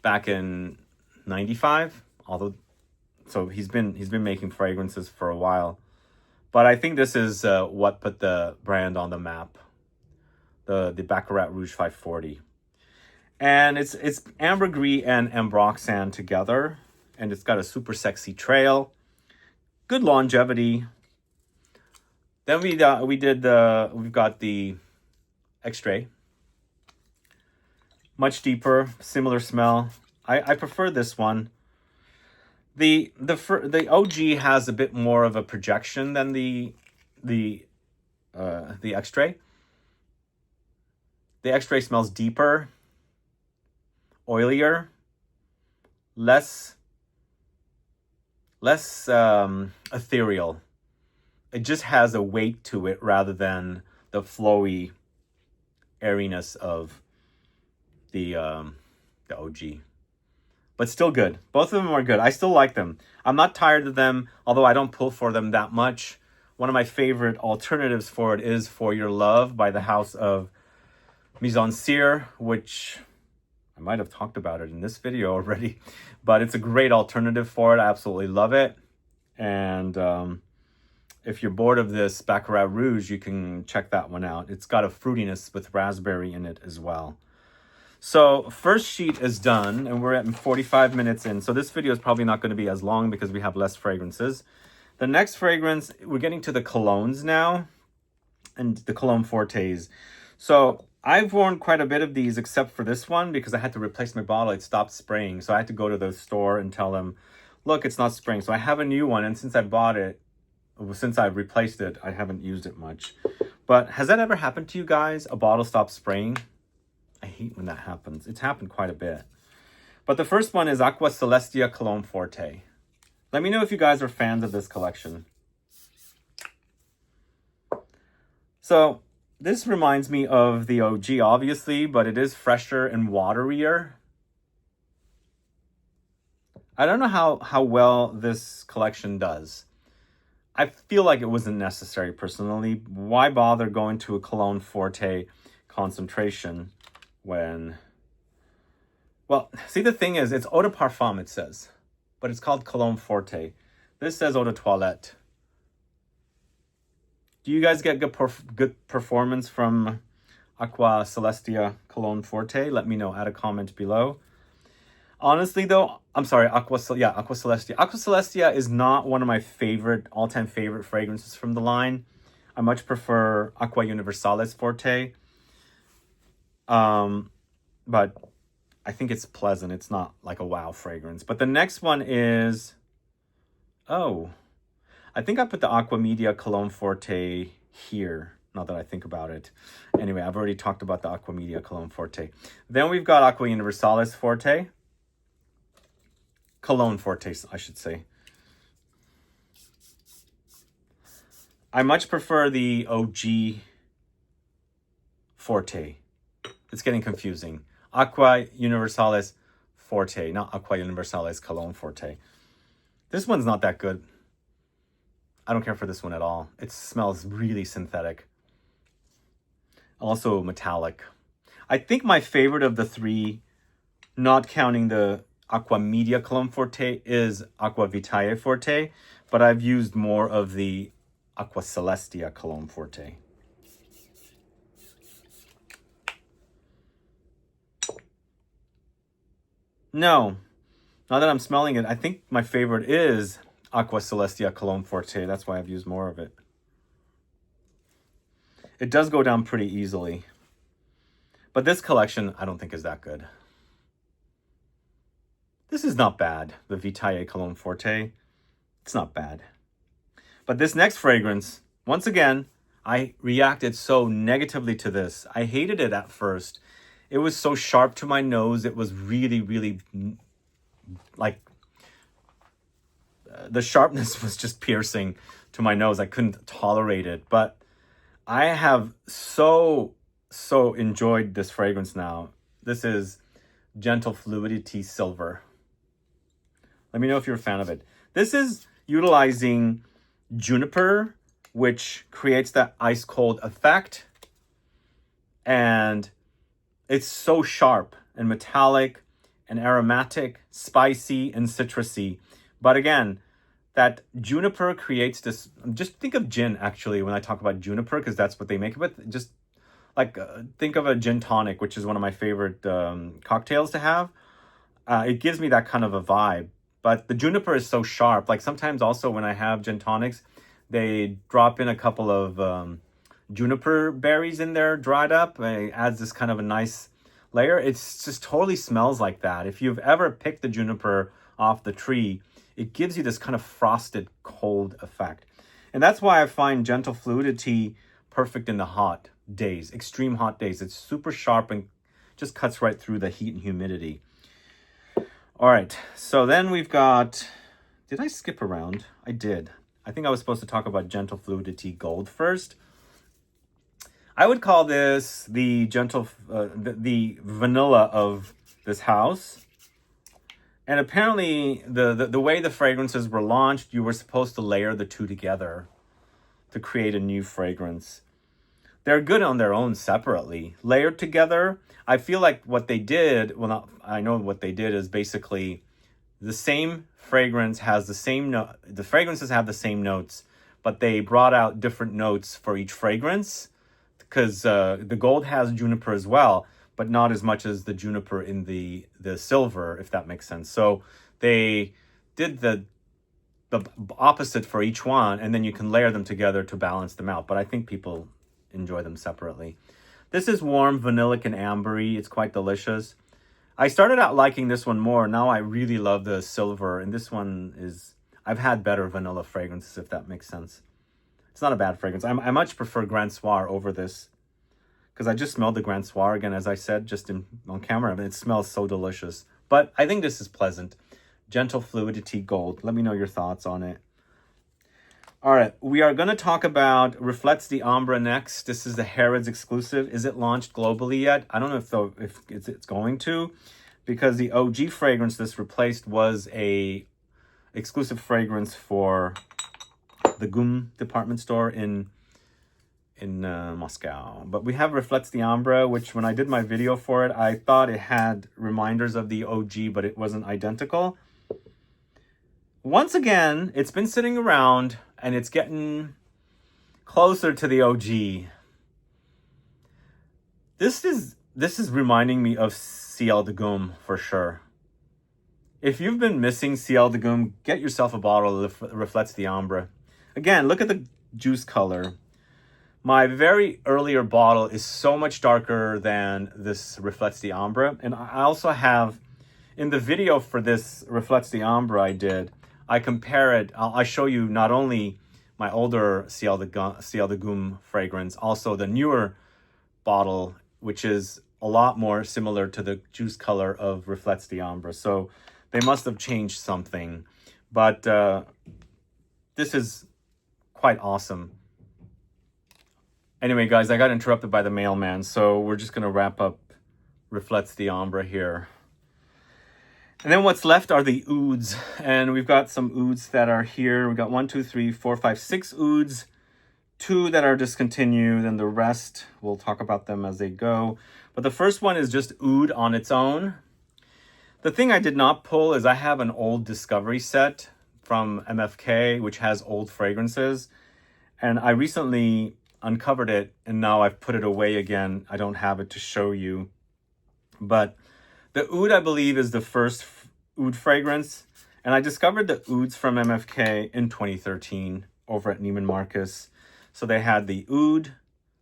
back in 95. So he's been making fragrances for a while. But I think this is what put the brand on the map. The Baccarat Rouge 540. And it's ambergris and ambroxan together. And it's got a super sexy trail. Good longevity. Then we've got the Extrait. Much deeper, similar smell. I prefer this one. The OG has a bit more of a projection than the Extrait. The Extrait smells deeper, oilier, less ethereal. It just has a weight to it rather than the flowy airiness of the OG. But still good. Both of them are good. I still like them. I'm not tired of them, although I don't pull for them that much. One of my favorite alternatives for it is For Your Love by the house of MIZENSIR, which I might have talked about it in this video already, but it's a great alternative for it. I absolutely love it. And if you're bored of this Baccarat Rouge, you can check that one out. It's got a fruitiness with raspberry in it as well. So first sheet is done, and we're at 45 minutes in. So this video is probably not going to be as long because we have less fragrances. The next fragrance, we're getting to the colognes now, and the Cologne Fortes. So I've worn quite a bit of these except for this one because I had to replace my bottle. It stopped spraying. So I had to go to the store and tell them, look, it's not spraying. So I have a new one, and since I bought it, since I've replaced it, I haven't used it much. But has that ever happened to you guys? A bottle stops spraying? I hate when that happens. It's happened quite a bit. But the first one is AQUA CELESTIA Cologne Forte. Let me know if you guys are fans of this collection. So this reminds me of the OG, obviously, but it is fresher and waterier. I don't know how well this collection does. I feel like it wasn't necessary personally. Why bother going to a Cologne Forte concentration when... Well, see, the thing is, it's Eau de Parfum, it says, but it's called Cologne Forte. This says Eau de Toilette. Do you guys get good performance from AQUA CELESTIA Cologne Forte? Let me know. Add a comment below. Honestly, though, I'm sorry, AQUA CELESTIA. AQUA CELESTIA is not one of my all-time favorite fragrances from the line. I much prefer AQUA Universalis Forte. But I think it's pleasant. It's not like a wow fragrance. But the next one is... Oh, I think I put the Aqua Media Cologne Forte here, now that I think about it. Anyway, I've already talked about the Aqua Media Cologne Forte. Then we've got Aqua Universalis Forte. Cologne Forte, I should say. I much prefer the OG Forte. It's getting confusing. Aqua Universalis Forte, not Aqua Universalis Cologne Forte. This one's not that good. I don't care for this one at all. It smells really synthetic. Also metallic. I think my favorite of the three, not counting the Aqua Media Cologne Forte, is Aqua VITAE Forte, but I've used more of the Aqua CELESTIA Cologne Forte. No, now that I'm smelling it, I think my favorite is Aqua CELESTIA Cologne Forte. That's why I've used more of it. It does go down pretty easily. But this collection, I don't think is that good. This is not bad, the VITAE Cologne Forte. It's not bad. But this next fragrance, once again, I reacted so negatively to this. I hated it at first. It was so sharp to my nose. It was really, really, like, the sharpness was just piercing to my nose. I couldn't tolerate it. But I have so enjoyed this fragrance now. This is Gentle Fluidity Silver. Let me know if you're a fan of it. This is utilizing juniper, which creates that ice cold effect. And it's so sharp and metallic and aromatic, spicy and citrusy. But again, that juniper creates this... Just think of gin, actually, when I talk about juniper, because that's what they make it with. Just like think of a gin tonic, which is one of my favorite cocktails to have. It gives me that kind of a vibe. But the juniper is so sharp. Like sometimes also when I have gin tonics, they drop in a couple of juniper berries in there, dried up. It adds this kind of a nice layer. It's just totally smells like that. If you've ever picked the juniper off the tree, it gives you this kind of frosted cold effect. And that's why I find Gentle Fluidity perfect in the hot days, extreme hot days. It's super sharp and just cuts right through the heat and humidity. All right, so then we've got, did I skip around? I did. I think I was supposed to talk about Gentle Fluidity Gold first. I would call this the the vanilla of this house. And apparently the way the fragrances were launched, you were supposed to layer the two together to create a new fragrance. They're good on their own separately. Layered together, I feel like what they did, well, not, I know what they did is basically the same fragrance has the same note, the fragrances have the same notes, but they brought out different notes for each fragrance, because the gold has juniper as well, but not as much as the juniper in the silver, if that makes sense. So they did the opposite for each one, and then you can layer them together to balance them out. But I think people enjoy them separately. This is warm, vanillic, and ambery. It's quite delicious. I started out liking this one more. Now I really love the silver, and this one is, I've had better vanilla fragrances, if that makes sense. It's not a bad fragrance. I much prefer Grand Soir over this, because I just smelled the Grand Soir again, as I said, just on camera, and it smells so delicious. But I think this is pleasant. Gentle Fluidity Gold. Let me know your thoughts on it. All right, we are going to talk about Reflets d'Ambre next. This is the Harrods exclusive. Is it launched globally yet? I don't know if it's going to, because the OG fragrance this replaced was a exclusive fragrance for the GUM department store in Moscow. But we have Reflets d'Ambre, which when I did my video for it, I thought it had reminders of the OG, but it wasn't identical. Once again, it's been sitting around, and it's getting closer to the OG. This is reminding me of CIEL de GUM for sure. If you've been missing CIEL de GUM, get yourself a bottle of Reflets d'Ambre. Again, look at the juice color. My very earlier bottle is so much darker than this Reflets d'Ambre. And I also have, in the video for this Reflets d'Ambre I compare it, I show you not only my older CIEL de GUM fragrance, also the newer bottle, which is a lot more similar to the juice color of Reflets d'Ambre. So they must have changed something. But this is quite awesome. Anyway, guys, I got interrupted by the mailman, so we're just going to wrap up Reflets d'Ambre here. And then what's left are the ouds, and we've got some ouds that are here. We've got 1, 2, 3, 4, 5, 6 ouds, 2 that are discontinued, and the rest, we'll talk about them as they go. But the first one is just oud on its own. The thing I did not pull is I have an old Discovery set from MFK, which has old fragrances, and I recently uncovered it, and now I've put it away again. I don't have it to show you, but the oud, I believe, is the first oud fragrance, and I discovered the ouds from MFK in 2013 over at Neiman Marcus. So they had the oud,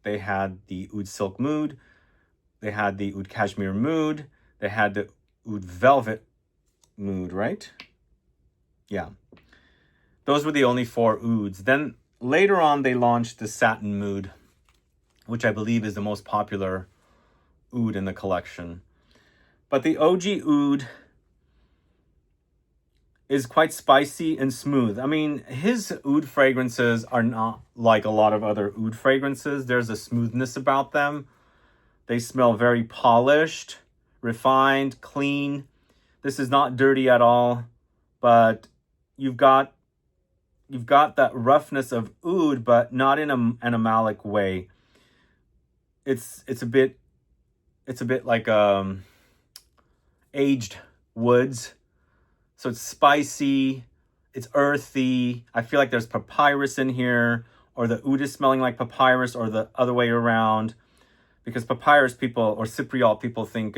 they had the Oud Silk Mood, they had the Oud Cashmere Mood, they had the Oud Velvet Mood, right? Yeah. Those were the only 4 ouds. Then later on, they launched the Satin Mood, which I believe is the most popular oud in the collection. But the OG oud is quite spicy and smooth. I mean, his oud fragrances are not like a lot of other oud fragrances. There's a smoothness about them. They smell very polished, refined, clean. This is not dirty at all, but you've got that roughness of oud, but not in an animalic way. It's a bit like aged woods. So it's spicy, it's earthy. I feel like there's papyrus in here, or the oud is smelling like papyrus, or the other way around. Because papyrus people, or cypriol people, think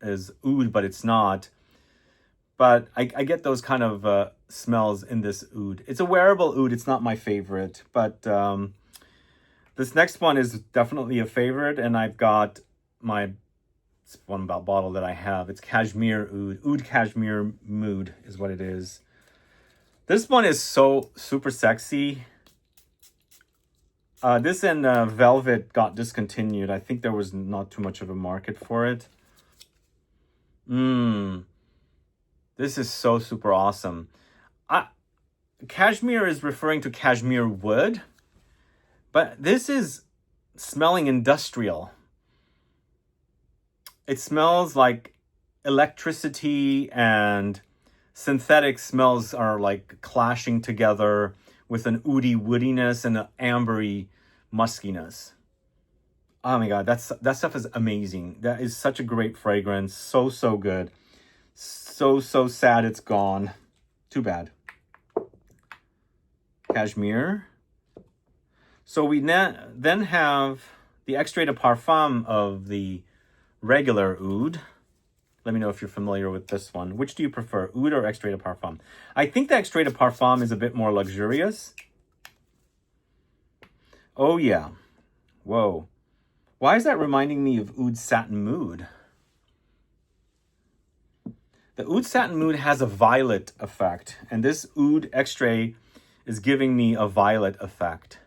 is oud, but it's not. But I get those kind of smells in this oud. It's a wearable oud. It's not my favorite. But this next one is definitely a favorite. And I've got my bottle that I have. It's Cashmere Oud. Oud Cashmere Mood is what it is. This one is so super sexy. This and Velvet got discontinued. I think there was not too much of a market for it. This is so super awesome. Cashmere is referring to cashmere wood, but this is smelling industrial. It smells like electricity and synthetic smells are like clashing together with an oody woodiness and an ambery muskiness. Oh my god, that stuff is amazing. That is such a great fragrance. So good. So sad it's gone. Too bad. Cashmere. So we then have the Extrait de Parfum of the regular Oud. Let me know if you're familiar with this one. Which do you prefer, Oud or Extrait de Parfum? I think the Extrait de Parfum is a bit more luxurious. Oh yeah. Whoa. Why is that reminding me of Oud Satin Mood? The Oud Satin Mood has a violet effect, and this Oud Extrait is giving me a violet effect.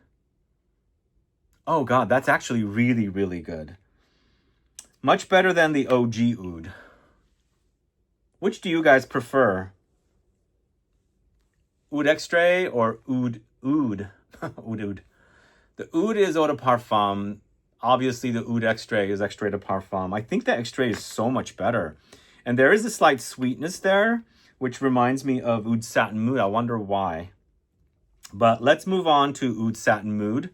Oh god, that's actually really, really good. Much better than the OG Oud. Which do you guys prefer? Oud Extrait or Oud? Oud. The Oud is Eau de Parfum. Obviously, the Oud Extrait is Extrait de Parfum. I think the Extrait is so much better. And there is a slight sweetness there, which reminds me of Oud Satin Mood. I wonder why. But let's move on to Oud Satin Mood.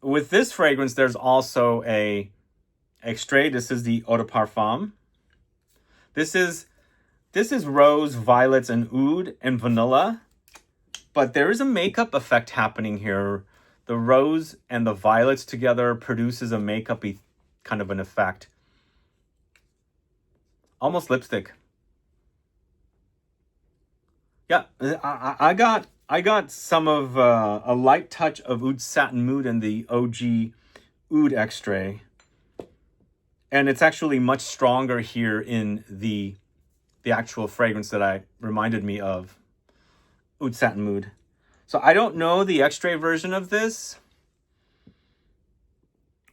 With this fragrance, there's also a Extrait. This is the Eau de Parfum. This is rose, violets, and oud and vanilla. But there is a makeup effect happening here. The rose and the violets together produces a makeup-y kind of an effect. Almost lipstick. Yeah, I got some of a light touch of Oud Satin Mood and the OG Oud Extrait. And it's actually much stronger here in the actual fragrance that I reminded me of. Oud Satin Mood. So I don't know the Extrait version of this.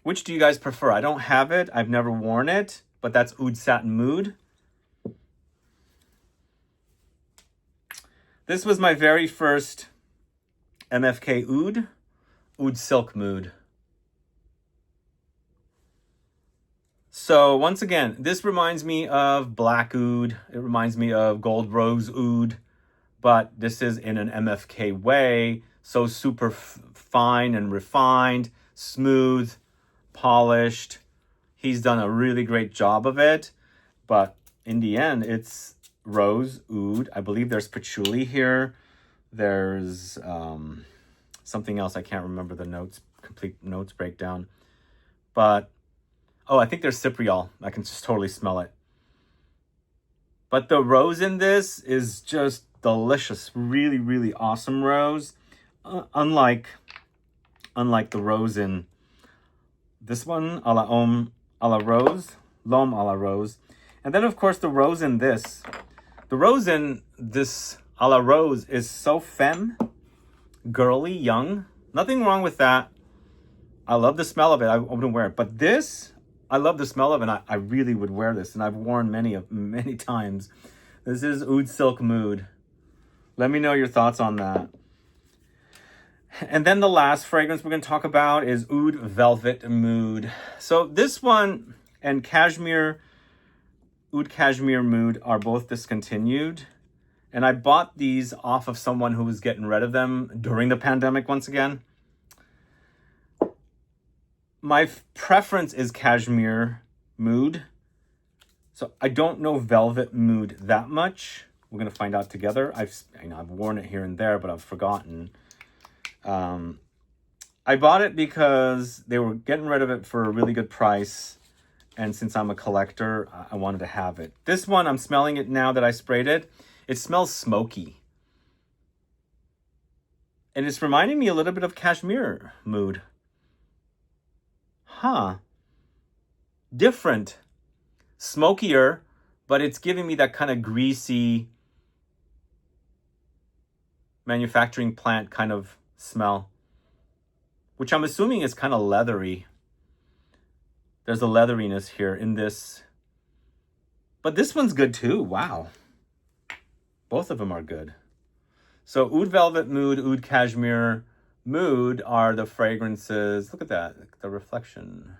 Which do you guys prefer? I don't have it. I've never worn it. But that's Oud Satin Mood. This was my very first MFK Oud. Oud Silk Mood. So once again, this reminds me of Black Oud. It reminds me of Gold Rose Oud. But this is in an MFK way. So super fine and refined, smooth, polished. He's done a really great job of it. But in the end, it's rose, oud. I believe there's patchouli here. There's something else. I can't remember the notes, complete notes breakdown. But, oh, I think there's cypriol. I can just totally smell it. But the rose in this is just delicious. Really, really awesome rose. Unlike the rose in this one, à la homme, à la rose. L'homme à la rose. And then, of course, the rose in this. The rose in this à la rose is so femme, girly, young. Nothing wrong with that. I love the smell of it. I wouldn't wear it. But this, I love the smell of it. And I really would wear this. And I've worn many times. This is Oud Silk Mood. Let me know your thoughts on that. And then the last fragrance we're going to talk about is Oud Velvet Mood. So this one and Cashmere, Oud Cashmere Mood are both discontinued. And I bought these off of someone who was getting rid of them during the pandemic once again. My preference is Cashmere Mood. So I don't know Velvet Mood that much. We're going to find out together. I've worn it here and there, but I've forgotten. I bought it because they were getting rid of it for a really good price. And since I'm a collector, I wanted to have it. This one, I'm smelling it now that I sprayed it. It smells smoky. And it's reminding me a little bit of Cashmere Mood. Huh. Different. Smokier, but it's giving me that kind of greasy manufacturing plant kind of smell, which I'm assuming is kind of leathery. There's a leatheriness here in this. But this one's good too. Wow. Both of them are good. So Oud Velvet Mood, Oud Cashmere Mood are the fragrances. Look at that, the reflection.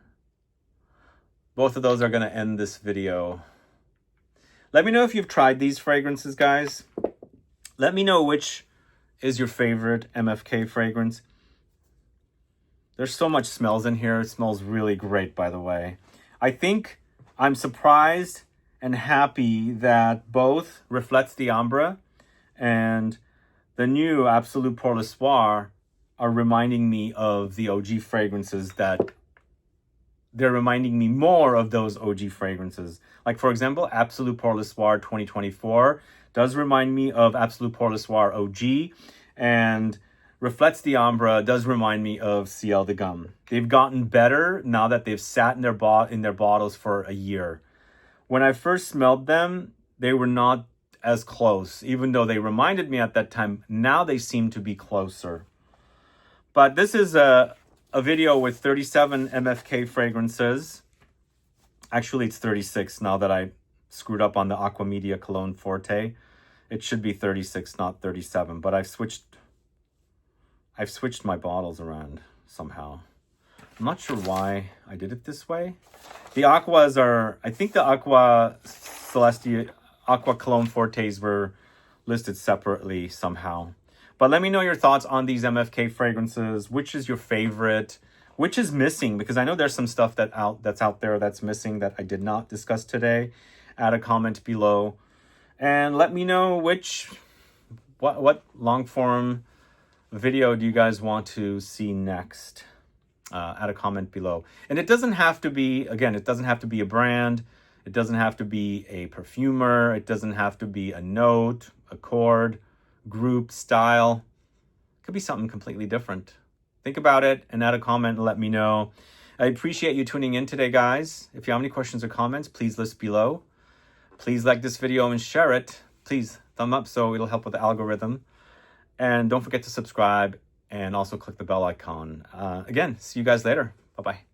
Both of those are going to end this video. Let me know if you've tried these fragrances, guys. Let me know which is your favorite MFK fragrance. There's so much smells in here. It smells really great, by the way. I think I'm surprised and happy that both Reflets d'Ambre and the new Absolute Pour le Soir are reminding me of the OG fragrances, that they're reminding me more of those OG fragrances. Like, for example, Absolute Pour le Soir 2024 does remind me of Absolute Pour le Soir OG, and Reflets d'Ambre does remind me of CIEL de Gomme. They've gotten better now that they've sat in their bottles for a year. When I first smelled them, they were not as close, even though they reminded me at that time. Now they seem to be closer. But this is a video with 37 MFK fragrances. Actually, it's 36 now that I screwed up on the Aqua Media Cologne Forte. It should be 36, not 37, but I've switched my bottles around somehow. I'm not sure why I did it this way. The Aquas are, I think the Aqua CELESTIA, Aqua Cologne Fortes were listed separately somehow. But let me know your thoughts on these MFK fragrances. Which is your favorite? Which is missing? Because I know there's some stuff that's out there that's missing that I did not discuss today. Add a comment below. And let me know what long form video do you guys want to see next? Add a comment below. And it doesn't have to be, again, it doesn't have to be a brand. It doesn't have to be a perfumer. It doesn't have to be a note, a chord, group, style. It could be something completely different. Think about it and add a comment and let me know. I appreciate you tuning in today, guys. If you have any questions or comments, please list below. Please like this video and share it. Please thumb up so it'll help with the algorithm. And don't forget to subscribe and also click the bell icon. Again, see you guys later. Bye-bye.